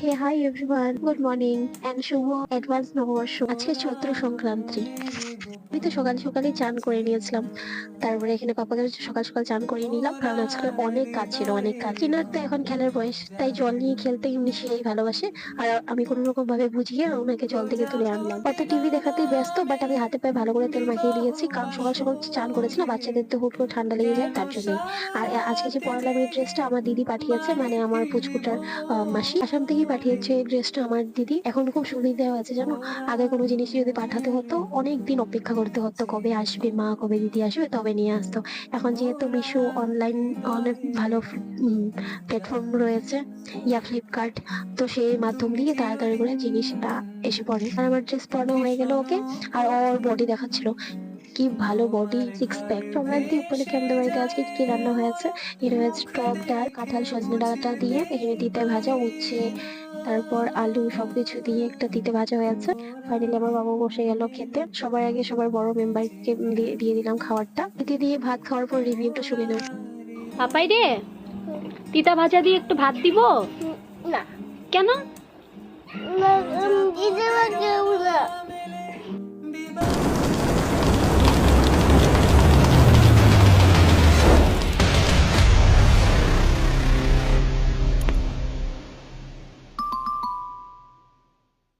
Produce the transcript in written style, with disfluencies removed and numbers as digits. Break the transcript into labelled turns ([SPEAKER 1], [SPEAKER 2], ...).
[SPEAKER 1] Hey hi everyone, good morning and শুভ advance নববর্ষ। আজকে চৈত্র সংক্রান্তি। আমি তো সকাল সকালই চান করে নিয়েছিলাম। তারপরে এখানে পাপাকে সকাল সকাল চান করিয়ে নিলাম, কারণ আজকে অনেক কাজ ছিল, অনেক কাজ। চিনার তো এখন খেলার বয়স, তাই জল নিয়ে খেলতে এমনি সেই ভালোবাসে। আর আমি কোনো রকম ভাবে বুঝিয়ে ওনাকে জল থেকে তুলে আনলাম। কত টিভি দেখাতেই ব্যস্ত, বাট আমি হাতে পায়ে ভালো করে তেল মাখিয়ে দিয়েছি, কারণ সকাল সকাল চান করেছি না, বাচ্চাদের তো হুট করে ঠান্ডা লেগে যায়, তার জন্যই। আর আজকে যে পরালাম এই ড্রেসটা আমার দিদি পাঠিয়েছে, মানে আমার পুচকুটার মাসি আসাম থেকেই পাঠিয়েছে এই ড্রেসটা আমার দিদি। এখন খুব সুবিধা আছে জানো, আগে কোনো জিনিস যদি পাঠাতে হতো অনেক দিন অপেক্ষা করতে হতো, কবে আসবে মা, কবে দিদি আসবে তবে নিয়ে আসতো। এখন যেহেতু মিশো অনলাইন অনেক ভালো প্ল্যাটফর্ম রয়েছে, ইয়া ফ্লিপকার্ট, তো সেই মাধ্যম দিয়ে তাড়াতাড়ি করে জিনিসটা এসে পড়ে। আর আমার ড্রেস পরানো হয়ে গেল ওকে। আর ওর বডি দেখাচ্ছিল, কি ভালো বডি, সিক্স প্যাক। সংক্রান্তি উপলক্ষে আমাদের বাড়িতে আজকে কি রান্না হয়েছে, এটা হয়েছে টক ডাল, কাঁঠাল সজনে ডাঁটা দিয়ে, এখানে তিতে ভাজা, উচ্ছে, তারপর আলু, সবকিছু দিয়ে একটা তিতে ভাজা হয়েছে। ফাইনালি আমার বাবা বসে গেল খেতে। সবার আগে সবার বড় মেম্বারকে দিয়ে দিলাম খাবারটা। তিতে দিয়ে ভাত খাওয়ার পর রিভিউটা শুনে নেব।
[SPEAKER 2] পাপাই রে, তিতা ভাজা দিয়ে একটু ভাত দিব
[SPEAKER 3] না
[SPEAKER 2] কেন?
[SPEAKER 3] দিতে পারবো না।